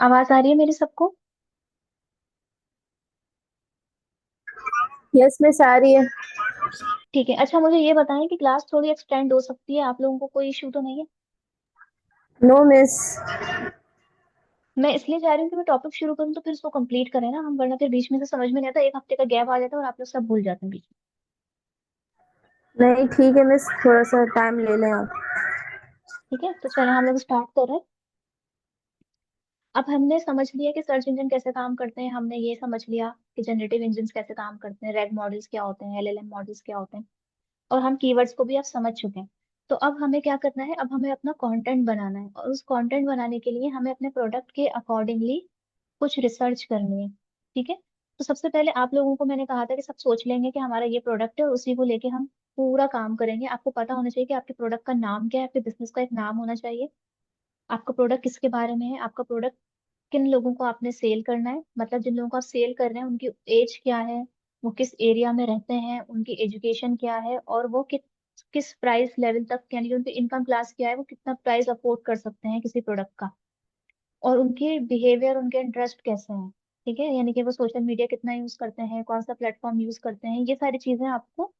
आवाज आ रही है मेरी सबको? यस मिस आ रही है। ठीक है। अच्छा, मुझे ये बताएं कि क्लास थोड़ी एक्सटेंड हो सकती है, आप लोगों को कोई इशू तो नहीं है? No miss. मैं इसलिए चाह रही हूँ कि मैं टॉपिक शुरू करूँ तो फिर इसको कंप्लीट करें ना हम, वरना फिर बीच में से समझ में नहीं आता, एक हफ्ते का गैप आ जाता है और आप लोग सब भूल जाते हैं बीच में। नहीं ठीक है मिस, थोड़ा सा टाइम ले लें आप। ठीक है, तो चलो हम लोग स्टार्ट कर रहे हैं। अब हमने समझ लिया कि सर्च इंजन कैसे काम करते हैं, हमने ये समझ लिया कि जनरेटिव इंजन कैसे काम करते हैं, रेग मॉडल्स क्या होते हैं, एलएलएम मॉडल्स क्या होते हैं, और हम कीवर्ड्स को भी अब समझ चुके हैं। तो अब हमें क्या करना है, अब हमें अपना कंटेंट बनाना है, और उस कंटेंट बनाने के लिए हमें अपने प्रोडक्ट के अकॉर्डिंगली कुछ रिसर्च करनी है। ठीक है। तो सबसे पहले आप लोगों को मैंने कहा था कि सब सोच लेंगे कि हमारा ये प्रोडक्ट है और उसी को लेके हम पूरा काम करेंगे। आपको पता होना चाहिए कि आपके प्रोडक्ट का नाम क्या है, आपके बिजनेस का एक नाम होना चाहिए, आपका प्रोडक्ट किसके बारे में है, आपका प्रोडक्ट किन लोगों को आपने सेल करना है, मतलब जिन लोगों को आप सेल कर रहे हैं उनकी एज क्या है, वो किस एरिया में रहते हैं, उनकी एजुकेशन क्या है, और वो किस प्राइस लेवल तक, यानी कि उनकी इनकम क्लास क्या है, वो कितना प्राइस अफोर्ड कर सकते हैं किसी प्रोडक्ट का, और उनके बिहेवियर, उनके इंटरेस्ट कैसे हैं। ठीक है, यानी कि वो सोशल मीडिया कितना यूज करते हैं, कौन सा प्लेटफॉर्म यूज करते हैं, ये सारी चीजें आपको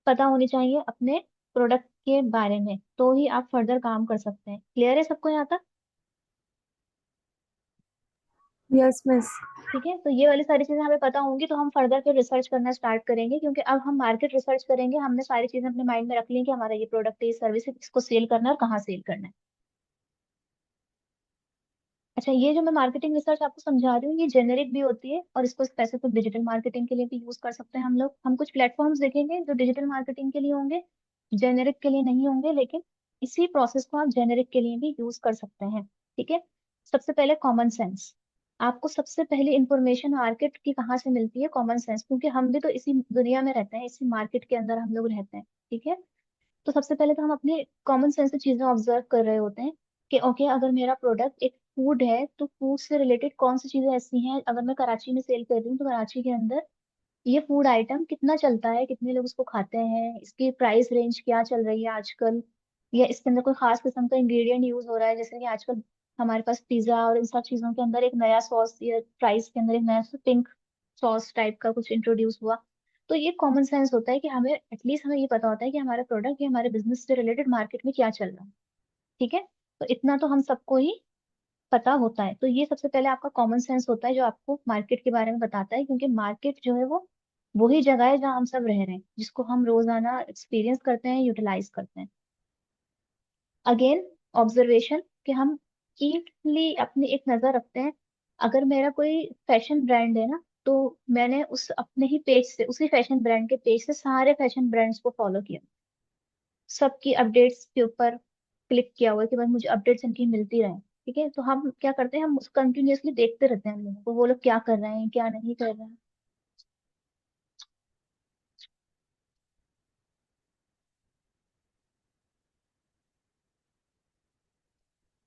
पता होनी चाहिए अपने प्रोडक्ट के बारे में, तो ही आप फर्दर काम कर सकते हैं। क्लियर है सबको यहाँ तक? Yes miss. ठीक है, तो ये वाली सारी चीजें हमें पता होंगी तो हम फर्दर फिर रिसर्च करना स्टार्ट करेंगे, क्योंकि अब हम मार्केट रिसर्च करेंगे। हमने सारी चीजें अपने माइंड में रख ली कि हमारा ये प्रोडक्ट है, ये सर्विस है, किसको सेल करना है और कहाँ सेल करना है। अच्छा, ये जो मैं मार्केटिंग रिसर्च आपको समझा रही हूँ, ये जेनेरिक भी होती है और इसको स्पेसिफिक डिजिटल मार्केटिंग के लिए भी यूज कर सकते हैं हम लोग। हम कुछ प्लेटफॉर्म्स देखेंगे जो डिजिटल मार्केटिंग के लिए होंगे, जेनेरिक के लिए नहीं होंगे, लेकिन इसी प्रोसेस को आप जेनेरिक के लिए भी यूज कर सकते हैं। ठीक है। सबसे पहले कॉमन सेंस। आपको सबसे पहले इंफॉर्मेशन मार्केट की कहाँ से मिलती है? कॉमन सेंस, क्योंकि हम भी तो इसी दुनिया में रहते हैं, इसी मार्केट के अंदर हम लोग रहते हैं। ठीक है। तो सबसे पहले तो हम अपने कॉमन सेंस से चीजें ऑब्जर्व कर रहे होते हैं कि ओके, अगर मेरा प्रोडक्ट एक फूड है तो फूड से रिलेटेड कौन सी चीजें ऐसी हैं, अगर मैं कराची में सेल कर रही हूँ तो कराची के अंदर ये फूड आइटम कितना चलता है, कितने लोग इसको खाते हैं, इसकी प्राइस रेंज क्या चल रही है आजकल, या इसके अंदर कोई खास किस्म का इंग्रेडिएंट यूज हो रहा है, जैसे कि आजकल हमारे पास पिज्जा और इन सब चीजों के अंदर एक नया सॉस, या फ्राइज के अंदर एक नया पिंक सॉस टाइप का कुछ इंट्रोड्यूस हुआ। तो ये कॉमन सेंस होता है कि हमें एटलीस्ट हमें ये पता होता है कि हमारा प्रोडक्ट या हमारे बिजनेस से रिलेटेड मार्केट में क्या चल रहा है। ठीक है। तो इतना तो हम सबको ही पता होता है। तो ये सबसे पहले आपका कॉमन सेंस होता है जो आपको मार्केट के बारे में बताता है, क्योंकि मार्केट जो है वो वही जगह है जहाँ हम सब रह रहे हैं, जिसको हम रोजाना एक्सपीरियंस करते हैं, यूटिलाइज करते हैं। अगेन, ऑब्जर्वेशन, कि हम कीपली अपनी एक नजर रखते हैं। अगर मेरा कोई फैशन ब्रांड है ना, तो मैंने उस अपने ही पेज से, उसी फैशन ब्रांड के पेज से सारे फैशन ब्रांड्स को फॉलो किया, सबकी अपडेट्स के ऊपर क्लिक किया हुआ है कि भाई मुझे अपडेट्स इनकी मिलती रहे। ठीक है, तो हम क्या करते हैं, हम कंटिन्यूअसली देखते रहते हैं हम लोगों को, वो लोग क्या कर रहे हैं, क्या नहीं कर रहे हैं।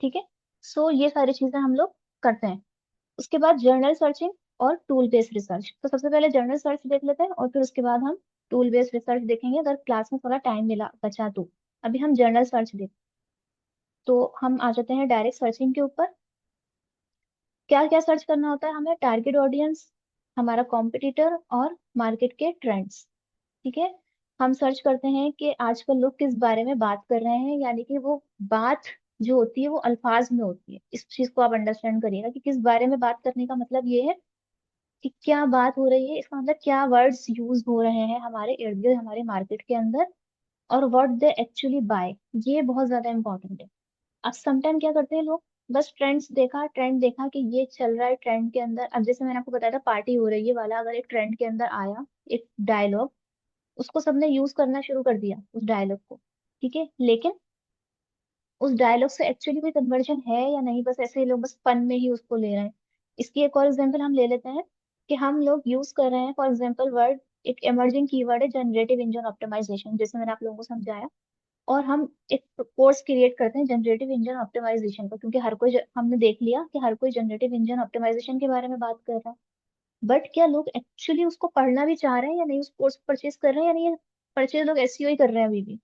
ठीक है। सो ये सारी चीजें हम लोग करते हैं। उसके बाद जर्नल सर्चिंग और टूल बेस्ड रिसर्च। तो सबसे पहले जर्नल सर्च देख लेते हैं और फिर उसके बाद हम टूल बेस्ड रिसर्च देखेंगे, अगर क्लास में थोड़ा टाइम मिला बचा तो। अभी हम जर्नल सर्च देख, तो हम आ जाते हैं डायरेक्ट सर्चिंग के ऊपर। क्या क्या सर्च करना होता है हमें? टारगेट ऑडियंस, हमारा कॉम्पिटिटर, और मार्केट के ट्रेंड्स। ठीक है। हम सर्च करते हैं कि आजकल लोग किस बारे में बात कर रहे हैं, यानी कि वो बात जो होती है वो अल्फाज में होती है। इस चीज को आप अंडरस्टैंड करिएगा कि किस बारे में बात करने का मतलब ये है कि क्या बात हो रही है, इसका मतलब क्या वर्ड्स यूज हो रहे हैं हमारे इर्द गिर्द, हमारे मार्केट के अंदर, और व्हाट दे एक्चुअली बाय। ये बहुत ज्यादा इंपॉर्टेंट है। अब समटाइम क्या करते हैं लोग, बस ट्रेंड्स देखा, ट्रेंड देखा कि ये चल रहा है ट्रेंड के अंदर। अब जैसे मैंने आपको बताया था पार्टी हो रही है वाला, अगर एक ट्रेंड के अंदर आया एक डायलॉग, उसको सबने यूज करना शुरू कर दिया उस डायलॉग को। ठीक है, लेकिन उस डायलॉग से एक्चुअली कोई कन्वर्जन है या नहीं, बस ऐसे ही लोग बस फन में ही उसको ले रहे हैं। इसकी एक और एग्जांपल हम ले लेते हैं कि हम लोग यूज कर रहे हैं फॉर एग्जांपल वर्ड, एक इमर्जिंग कीवर्ड है जनरेटिव इंजन ऑप्टिमाइजेशन, जैसे मैंने आप लोगों को समझाया। और हम एक कोर्स क्रिएट करते हैं जनरेटिव इंजन ऑप्टिमाइजेशन का, क्योंकि हर कोई हमने देख लिया कि हर कोई जनरेटिव इंजन ऑप्टिमाइजेशन के बारे में बात कर रहा है। बट क्या लोग एक्चुअली उसको पढ़ना भी चाह रहे हैं या नहीं, उस कोर्स परचेज कर रहे हैं या नहीं? परचेज लोग एसईओ ही कर रहे हैं अभी भी,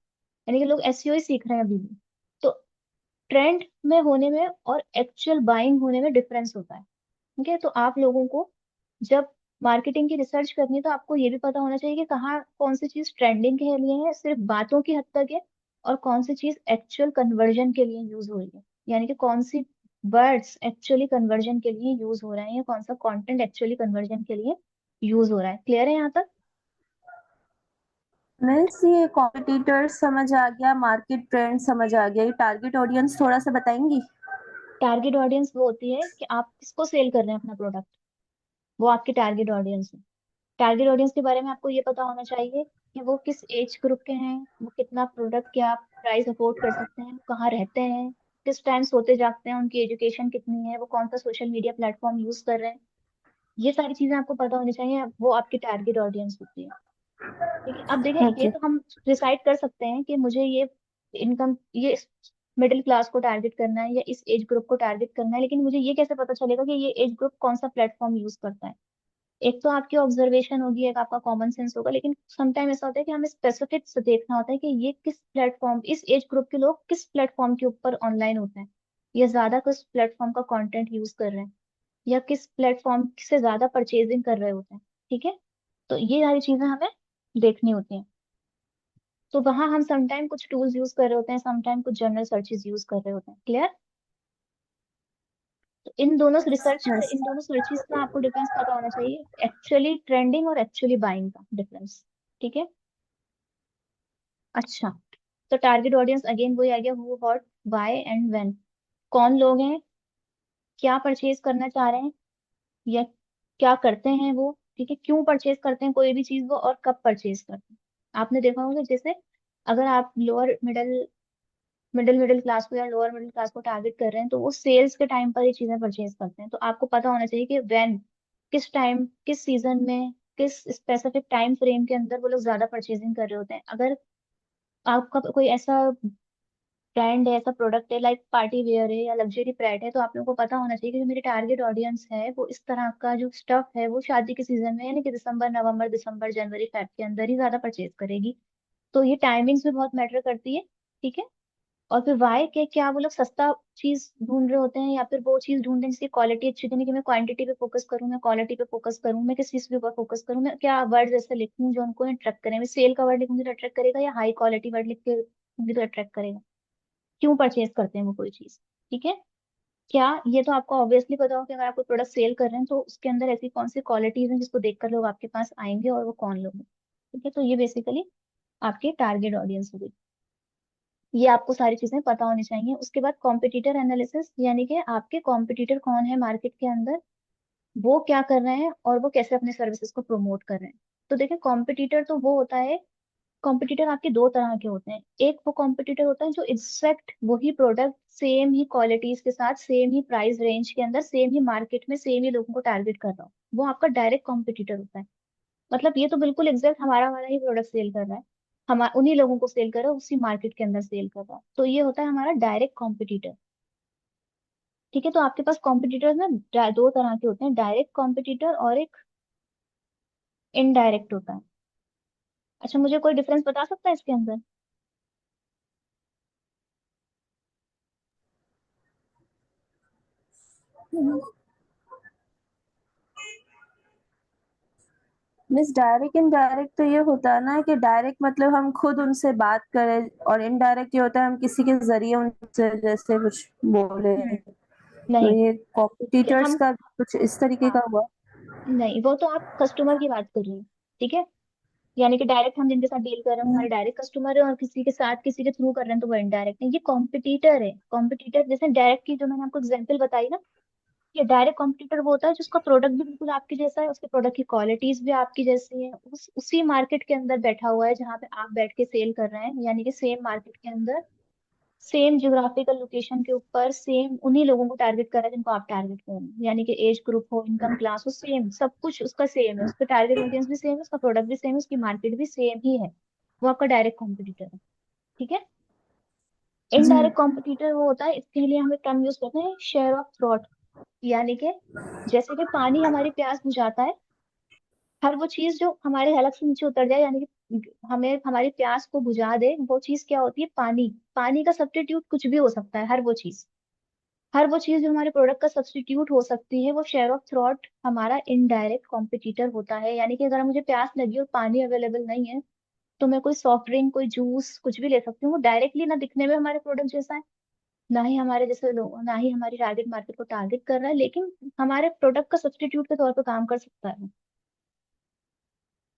यानी कि लोग एसईओ ही सीख रहे हैं अभी भी। तो ट्रेंड में होने में और एक्चुअल बाइंग होने में डिफरेंस होता है। ठीक है, तो आप लोगों को जब मार्केटिंग की रिसर्च करनी है तो आपको ये भी पता होना चाहिए कि कहाँ कौन सी चीज ट्रेंडिंग के लिए है, सिर्फ बातों की हद तक है, और कौन सी चीज एक्चुअल कन्वर्जन के लिए यूज हो रही है। यानी कि कौन सी वर्ड्स एक्चुअली कन्वर्जन के लिए यूज हो रहे हैं, या कौन सा कंटेंट एक्चुअली कन्वर्जन के लिए यूज हो रहा है। क्लियर है यहाँ तक? मिस ये कॉम्पिटिटर्स समझ आ गया, मार्केट ट्रेंड समझ आ गया, ये टारगेट ऑडियंस थोड़ा सा बताएंगी? टारगेट ऑडियंस वो होती है कि आप किसको सेल कर रहे हैं अपना प्रोडक्ट, वो आपकी टारगेट ऑडियंस है। टारगेट ऑडियंस के बारे में आपको ये पता होना चाहिए कि वो किस एज ग्रुप के हैं, वो कितना प्रोडक्ट क्या प्राइस अफोर्ड कर सकते हैं, वो कहाँ रहते हैं, किस टाइम सोते जागते हैं, उनकी एजुकेशन कितनी है, वो कौन सा सोशल मीडिया प्लेटफॉर्म यूज कर रहे हैं। ये सारी चीजें आपको पता होनी चाहिए, वो आपकी टारगेट ऑडियंस होती है। ठीक है, अब देखें, ये ओके। तो हम डिसाइड कर सकते हैं कि मुझे ये इनकम, ये मिडिल क्लास को टारगेट करना है या इस एज ग्रुप को टारगेट करना है, लेकिन मुझे ये कैसे पता चलेगा कि ये एज ग्रुप कौन सा प्लेटफॉर्म यूज करता है? एक तो आपकी ऑब्जर्वेशन होगी, एक आपका कॉमन सेंस होगा, लेकिन समटाइम ऐसा होता है कि हमें स्पेसिफिक से देखना होता है कि ये किस प्लेटफॉर्म, इस एज ग्रुप के लोग किस प्लेटफॉर्म के ऊपर ऑनलाइन होते हैं, या ज्यादा किस प्लेटफॉर्म का कंटेंट यूज कर रहे हैं, या किस प्लेटफॉर्म से ज्यादा परचेजिंग कर रहे होते हैं। ठीक है, तो ये सारी चीजें हमें देखनी होती हैं। तो वहां हम समटाइम कुछ टूल्स यूज कर रहे होते हैं, समटाइम कुछ जनरल सर्चेज यूज कर रहे होते हैं। क्लियर? तो इन दोनों रिसर्च का, यस। इन दोनों सर्चेज का आपको डिफरेंस पता होना चाहिए, एक्चुअली ट्रेंडिंग और एक्चुअली बाइंग का डिफरेंस। ठीक है, अच्छा। तो टारगेट ऑडियंस अगेन वही आ गया, who what why and when. कौन लोग हैं, क्या परचेज करना चाह रहे हैं, या क्या करते हैं वो। ठीक है, क्यों परचेज करते हैं कोई भी चीज वो, और कब परचेज करते हैं। आपने देखा होगा, जैसे अगर आप lower middle middle middle class को या लोअर मिडिल क्लास को टारगेट कर रहे हैं, तो वो सेल्स के टाइम पर ये चीजें परचेज करते हैं। तो आपको पता होना चाहिए कि व्हेन, किस टाइम, किस सीजन में, किस स्पेसिफिक टाइम फ्रेम के अंदर वो लोग ज्यादा परचेजिंग कर रहे होते हैं। अगर आपका कोई ऐसा ब्रांड है, ऐसा प्रोडक्ट है, लाइक पार्टी वेयर है या लग्जरी ब्रांड है, तो आप लोगों को पता होना चाहिए कि जो मेरी टारगेट ऑडियंस है वो इस तरह का जो स्टफ है वो शादी के सीजन में, यानी कि दिसंबर नवंबर दिसंबर जनवरी फेब के अंदर ही ज्यादा परचेज करेगी। तो ये टाइमिंग्स भी बहुत मैटर करती है। ठीक है, और फिर वाई के, क्या वो लोग सस्ता चीज ढूंढ रहे होते हैं, या फिर वो चीज ढूंढ रहे हैं जिसकी क्वालिटी अच्छी देने की, मैं क्वांटिटी पे फोकस करूँ, मैं क्वालिटी पे फोकस करूँ, मैं किस चीज के ऊपर फोकस करूँ, मैं क्या वर्ड ऐसे लिखूं जो उनको अट्रैक्ट करें, मैं सेल का वर्ड लिखूंगी तो अट्रैक्ट करेगा, या हाई क्वालिटी वर्ड लिख के लिखूंगी तो अट्रैक्ट करेगा। क्यों परचेज करते हैं वो कोई चीज। ठीक है, क्या, ये तो आपको ऑब्वियसली पता हो कि अगर आप कोई प्रोडक्ट सेल कर रहे हैं तो उसके अंदर ऐसी कौन सी क्वालिटीज हैं जिसको देखकर लोग आपके पास आएंगे, और वो कौन लोग हैं। ठीक है, तो ये बेसिकली आपके टारगेट ऑडियंस होगी। ये आपको सारी चीजें पता होनी चाहिए। उसके बाद कॉम्पिटिटर एनालिसिस, यानी कि आपके कॉम्पिटिटर कौन है मार्केट के अंदर, वो क्या कर रहे हैं, और वो कैसे अपने सर्विसेज को प्रमोट कर रहे हैं। तो देखिए, कॉम्पिटिटर तो वो होता है, कॉम्पिटिटर आपके दो तरह के होते हैं। एक वो कॉम्पिटिटर होता है जो एग्जैक्ट वही प्रोडक्ट सेम ही क्वालिटीज के साथ, सेम ही प्राइस रेंज के अंदर, सेम ही मार्केट में, सेम ही लोगों को टारगेट कर रहा हो, वो आपका डायरेक्ट कॉम्पिटिटर होता है। मतलब ये तो बिल्कुल एग्जैक्ट हमारा वाला ही प्रोडक्ट सेल कर रहा है, हम उन्हीं लोगों को सेल कर रहा है, उसी मार्केट के अंदर सेल कर रहा है, तो ये होता है हमारा डायरेक्ट कॉम्पिटिटर। ठीक है, तो आपके पास कॉम्पिटिटर्स ना दो तरह के होते हैं, डायरेक्ट कॉम्पिटिटर और एक इनडायरेक्ट होता है। अच्छा, मुझे कोई डिफरेंस बता सकता है इसके अंदर? मिस डायरेक्ट इनडायरेक्ट तो ये होता है ना कि डायरेक्ट मतलब हम खुद उनसे बात करें, और इनडायरेक्ट ये होता है हम किसी के जरिए उनसे जैसे कुछ बोले। हम्म, तो नहीं, ये कॉम्पिटिटर्स हम, का कुछ इस तरीके हाँ, का हुआ। नहीं, वो तो आप कस्टमर की बात कर रहे हैं। ठीक है, यानी कि डायरेक्ट हम जिनके साथ डील कर रहे हैं हमारे डायरेक्ट कस्टमर है, और किसी के साथ किसी के थ्रू कर रहे हैं तो वो इनडायरेक्ट है। ये कॉम्पिटिटर है। कॉम्पिटिटर जैसे डायरेक्ट की जो मैंने आपको एग्जांपल बताई ना, ये डायरेक्ट कॉम्पिटिटर वो होता है जिसका प्रोडक्ट भी बिल्कुल आपके जैसा है, उसके प्रोडक्ट की क्वालिटीज भी आपकी जैसी है, उसी मार्केट के अंदर बैठा हुआ है जहाँ पे आप बैठ के सेल कर रहे हैं, यानी कि सेम मार्केट के अंदर, सेम ज्योग्राफिकल लोकेशन के ऊपर, सेम उन्हीं लोगों को टारगेट कर रहा है जिनको आप टारगेट कर रहे हैं, यानी कि एज ग्रुप हो, इनकम क्लास हो, सेम सब कुछ उसका सेम है, उसका टारगेट ऑडियंस भी सेम है, उसका प्रोडक्ट भी सेम है, उसकी मार्केट भी सेम ही है। वो आपका डायरेक्ट कॉम्पिटिटर है। ठीक है, जी। इनडायरेक्ट कॉम्पिटिटर वो होता है, इसके लिए हम एक टर्म यूज करते हैं, शेयर ऑफ थ्रॉट। यानी कि जैसे कि पानी हमारी प्यास बुझाता है, हर वो चीज जो हमारे हलक से नीचे उतर जाए, यानी कि हमें हमारी प्यास को बुझा दे, वो चीज क्या होती है? पानी। पानी का सब्स्टिट्यूट कुछ भी हो सकता है, हर वो चीज जो हमारे प्रोडक्ट का सब्स्टिट्यूट हो सकती है, वो शेयर ऑफ थ्रॉट हमारा इनडायरेक्ट कॉम्पिटिटर होता है। यानी कि अगर मुझे प्यास लगी और पानी अवेलेबल नहीं है, तो मैं कोई सॉफ्ट ड्रिंक, कोई जूस, कुछ भी ले सकती हूँ। वो डायरेक्टली ना दिखने में हमारे प्रोडक्ट जैसा है, ना ही हमारे जैसे लोग, ना ही हमारी टारगेट मार्केट को टारगेट कर रहा है, लेकिन हमारे प्रोडक्ट का सब्स्टिट्यूट के तौर पर काम कर सकता है।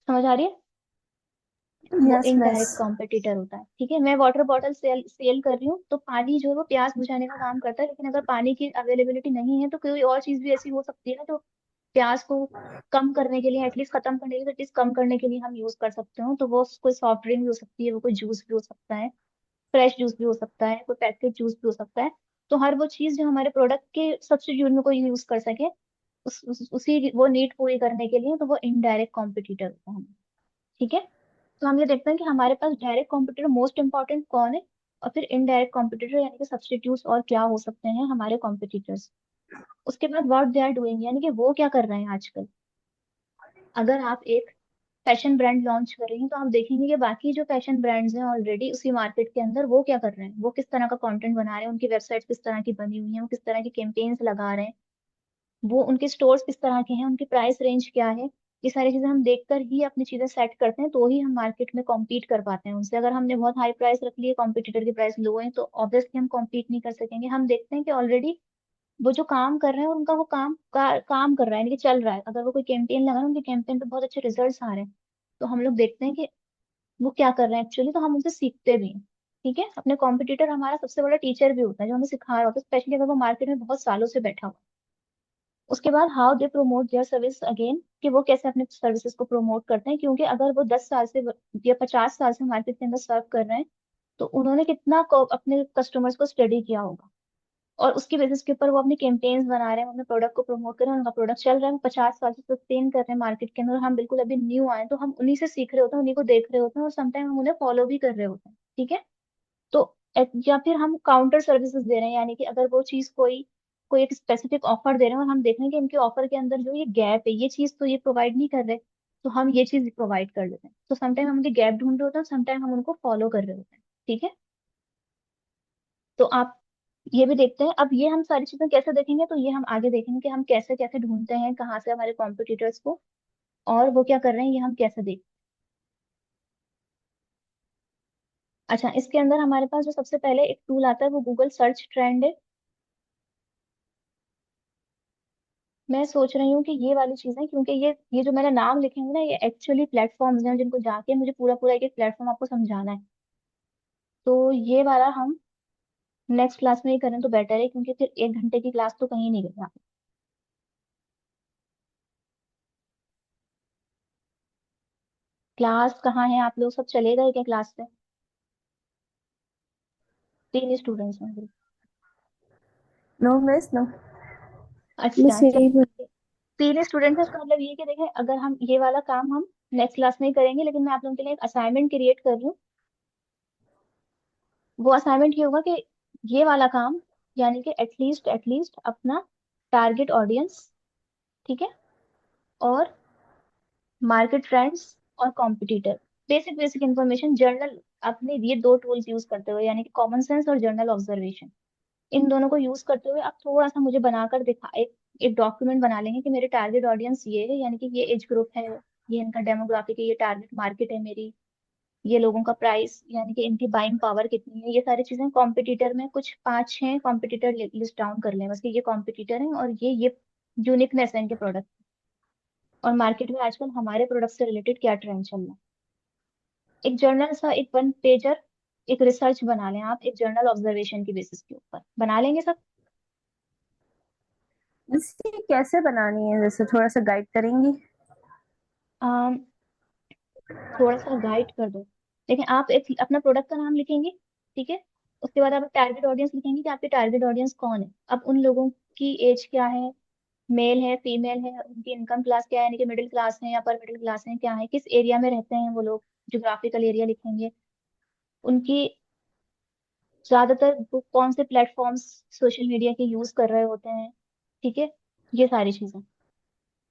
समझ आ रही है? वो यस मिस। इनडायरेक्ट कॉम्पिटिटर होता है। ठीक है, मैं वाटर बॉटल सेल सेल कर रही हूँ, तो पानी जो है वो प्यास बुझाने का काम करता है, लेकिन अगर पानी की अवेलेबिलिटी नहीं है, तो कोई और चीज भी ऐसी हो सकती है ना, जो प्यास को कम करने के लिए, एटलीस्ट खत्म करने के लिए, एटलीस्ट कम करने के लिए हम यूज कर सकते हो। तो वो कोई सॉफ्ट ड्रिंक भी हो सकती है, वो कोई जूस भी हो सकता है, फ्रेश जूस भी हो सकता है, कोई पैकेट जूस भी हो सकता है। तो हर वो चीज जो हमारे प्रोडक्ट के सब्स्टिट्यूट में कोई यूज कर सके, उसी वो नीड पूरी करने के लिए, तो वो इनडायरेक्ट कॉम्पिटिटर होता है। ठीक है, तो हम ये देखते हैं कि हमारे पास डायरेक्ट कॉम्पिटिटर मोस्ट इंपॉर्टेंट कौन है, और फिर इनडायरेक्ट कॉम्पिटिटर यानी कि सब्स्टिट्यूट्स और क्या हो सकते हैं हमारे कॉम्पिटिटर्स। उसके बाद व्हाट दे आर डूइंग, यानी कि वो क्या कर रहे हैं आजकल। अगर आप एक फैशन ब्रांड लॉन्च कर रही हैं, तो आप देखेंगे कि बाकी जो फैशन ब्रांड्स हैं ऑलरेडी उसी मार्केट के अंदर, वो क्या कर रहे हैं, वो किस तरह का कंटेंट बना रहे हैं, उनकी वेबसाइट किस तरह की बनी हुई है, वो किस तरह की कैंपेन्स लगा रहे हैं, वो उनके स्टोर्स किस तरह के हैं, उनकी प्राइस रेंज क्या है। ये सारी चीजें हम देखकर ही अपनी चीजें सेट करते हैं, तो ही हम मार्केट में कॉम्पीट कर पाते हैं उनसे। अगर हमने बहुत हाई प्राइस रख ली है, कॉम्पिटिटर की प्राइस लो है, तो ऑब्वियसली हम कॉम्पीट नहीं कर सकेंगे। हम देखते हैं कि ऑलरेडी वो जो काम कर रहे हैं, उनका वो काम कर रहा है, यानी कि चल रहा है। अगर वो कोई कैंपेन लगा रहे हैं, उनके कैंपेन पे बहुत अच्छे रिजल्ट्स आ रहे हैं, तो हम लोग देखते हैं कि वो क्या कर रहे हैं एक्चुअली, तो हम उनसे सीखते भी हैं। ठीक है, अपने कॉम्पिटिटर हमारा सबसे बड़ा टीचर भी होता है, जो हमें सिखा रहा होता है, स्पेशली अगर वो मार्केट में बहुत सालों से बैठा हुआ है। उसके बाद how they promote their service again, कि वो कैसे अपने सर्विसेज को प्रमोट करते हैं। क्योंकि अगर वो 10 साल से या 50 साल से मार्केट के अंदर सर्व कर रहे हैं, तो उन्होंने कितना अपने कस्टमर्स को स्टडी किया होगा, और उसकी बेसिस के ऊपर वो अपनी कैंपेन्स बना रहे हैं, अपने प्रोडक्ट को प्रमोट कर रहे हैं, उनका प्रोडक्ट चल रहा है, वो 50 साल से सस्टेन कर रहे हैं मार्केट के अंदर, और हम बिल्कुल अभी न्यू आए हैं, तो हम उन्हीं से सीख रहे होते हैं, उन्हीं को देख रहे होते हैं, और समटाइम हम उन्हें फॉलो भी कर रहे होते हैं। ठीक है, तो या फिर हम काउंटर सर्विसेज दे रहे हैं, यानी कि अगर वो चीज कोई कोई एक स्पेसिफिक ऑफर दे रहे हैं, और हम देख रहे हैं कि इनके ऑफर के अंदर जो ये गैप है, ये चीज तो ये प्रोवाइड नहीं कर रहे, तो हम ये चीज प्रोवाइड कर देते हैं। तो समटाइम हम उनके गैप ढूंढ रहे होते हैं, समटाइम हम उनको फॉलो कर रहे होते हैं। ठीक है, तो आप ये भी देखते हैं। अब ये हम सारी चीजें कैसे देखेंगे, तो ये हम आगे देखेंगे कि हम कैसे कैसे ढूंढते हैं कहाँ से हमारे कॉम्पिटिटर्स को, और वो क्या कर रहे हैं, ये हम कैसे देख। अच्छा, इसके अंदर हमारे पास जो सबसे पहले एक टूल आता है, वो गूगल सर्च ट्रेंड है। मैं सोच रही हूँ कि ये वाली चीजें, क्योंकि ये जो मैंने नाम लिखे हैं ना, ये एक्चुअली प्लेटफॉर्म्स हैं जिनको जाके मुझे पूरा पूरा एक एक प्लेटफॉर्म आपको समझाना है। तो ये वाला हम नेक्स्ट क्लास में ही करें तो बेटर है, क्योंकि फिर 1 घंटे की क्लास तो कहीं नहीं गई। क्लास कहाँ है, आप लोग सब चले गए क्या क्लास से? 3 स्टूडेंट्स हैं अभी। No miss, no. अच्छा मिस यही चलिए, 3 स्टूडेंट्स हैं, इसका मतलब ये है कि देखें, अगर हम ये वाला काम हम नेक्स्ट क्लास में ही करेंगे, लेकिन मैं आप लोगों के लिए एक असाइनमेंट क्रिएट कर रही हूँ। वो असाइनमेंट ये होगा कि ये वाला काम, यानी कि एटलीस्ट अपना टारगेट ऑडियंस, ठीक है, और मार्केट ट्रेंड्स और competitor, basic basic information journal, अपने ये 2 टूल्स यूज करते हुए, यानी कि कॉमन सेंस और जर्नल ऑब्जर्वेशन, इन दोनों को यूज करते हुए आप थोड़ा सा मुझे बनाकर दिखा, एक डॉक्यूमेंट बना लेंगे कि मेरे टारगेट ऑडियंस ये है, यानी कि ये एज ग्रुप है, ये इनका डेमोग्राफिक है, ये टारगेट मार्केट है मेरी, ये लोगों का प्राइस, यानी कि इनकी बाइंग पावर कितनी है, ये सारी चीजें। कॉम्पिटिटर में कुछ 5-6 कॉम्पिटिटर लिस्ट डाउन कर लें बस, कि ये कॉम्पिटिटर हैं, और ये यूनिकनेस है इनके प्रोडक्ट, और मार्केट में आजकल हमारे प्रोडक्ट से रिलेटेड क्या ट्रेंड चल रहा है। एक जर्नल सा, एक 1 पेजर, एक रिसर्च बना लें आप, एक जर्नल ऑब्जर्वेशन की बेसिस के ऊपर बना लेंगे सब। मिस, ये कैसे बनानी है, जैसे थोड़ा सा गाइड करेंगी? अम, थोड़ा सा गाइड कर दो। देखिए, आप एक अपना प्रोडक्ट का नाम लिखेंगे, ठीक है, उसके बाद आप टारगेट ऑडियंस लिखेंगे कि आपके टारगेट ऑडियंस कौन है। अब उन लोगों की एज क्या है, मेल है, फीमेल है, उनकी इनकम क्लास क्या है, यानी कि मिडिल क्लास है या अपर मिडिल क्लास है, क्या है, किस एरिया में रहते हैं वो लोग, जोग्राफिकल एरिया लिखेंगे, उनकी ज्यादातर वो कौन से प्लेटफॉर्म्स सोशल मीडिया के यूज कर रहे होते हैं। ठीक है, ये सारी चीजें।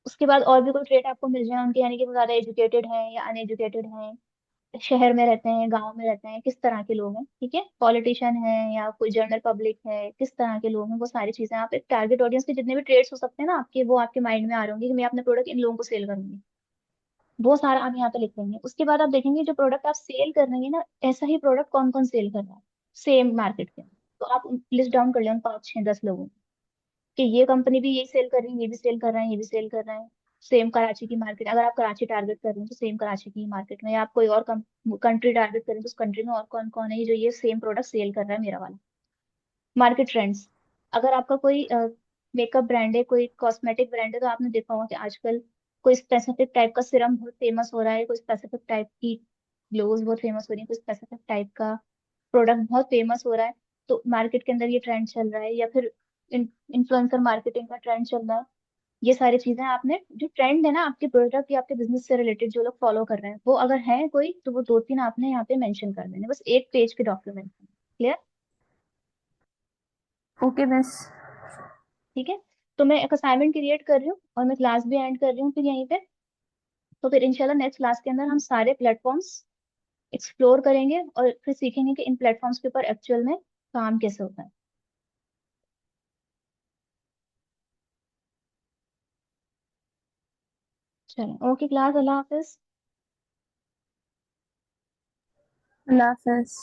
उसके बाद और भी कोई ट्रेट आपको मिल जाए उनके, यानी कि वो ज्यादा एजुकेटेड हैं या अनएजुकेटेड हैं, शहर में रहते हैं, गांव में रहते हैं, किस तरह के लोग हैं, ठीक है, पॉलिटिशियन है या कोई जनरल पब्लिक है, किस तरह के लोग हैं, वो सारी चीजें आप एक टारगेट ऑडियंस के जितने भी ट्रेड्स हो सकते हैं ना आपके, वो आपके माइंड में आ रहे होंगे कि मैं अपना प्रोडक्ट इन लोगों को सेल करूंगी। वो सारा आप यहाँ पे लिख देंगे। उसके बाद आप देखेंगे जो प्रोडक्ट आप सेल कर रहे हैं ना, ऐसा ही प्रोडक्ट कौन कौन सेल कर रहा है सेम मार्केट के अंदर। तो आप लिस्ट डाउन कर लें 5 6 10 लोगों को, कि ये कंपनी भी यही सेल कर रही है, ये भी सेल कर रहे हैं, ये भी सेल कर रहे हैं। सेम कराची की मार्केट, अगर आप कराची टारगेट कर रहे हैं तो सेम कराची की मार्केट में, या आप कोई और कंट्री टारगेट करें तो उस कंट्री में और कौन कौन है जो ये सेम प्रोडक्ट सेल कर रहा है मेरा वाला। मार्केट ट्रेंड्स, अगर आपका कोई मेकअप ब्रांड है, कोई कॉस्मेटिक ब्रांड है, तो आपने देखा होगा कि आजकल कोई स्पेसिफिक टाइप का सिरम बहुत फेमस हो रहा है, कोई स्पेसिफिक टाइप की ग्लोव्स बहुत फेमस हो रही है, कोई स्पेसिफिक टाइप का प्रोडक्ट बहुत फेमस हो रहा है। तो मार्केट के अंदर ये ट्रेंड चल रहा है, या फिर इन्फ्लुएंसर मार्केटिंग का ट्रेंड चल रहा है। ये सारी चीजें आपने, जो ट्रेंड है ना आपके प्रोडक्ट या आपके बिजनेस से रिलेटेड जो लोग फॉलो कर रहे हैं, वो अगर है कोई, तो वो 2 3 आपने यहाँ पे मेंशन कर देने, बस एक पेज के डॉक्यूमेंट में। क्लियर? Okay miss. ठीक है। तो मैं एक असाइनमेंट क्रिएट कर रही हूँ और मैं क्लास भी एंड कर रही हूँ फिर यहीं पे। तो फिर इंशाल्लाह नेक्स्ट क्लास के अंदर हम सारे प्लेटफॉर्म्स एक्सप्लोर करेंगे और फिर सीखेंगे कि इन प्लेटफॉर्म्स के ऊपर एक्चुअल में काम कैसे होता है। चलो, ओके क्लास, अल्लाह हाफिज। अल्लाह हाफिज।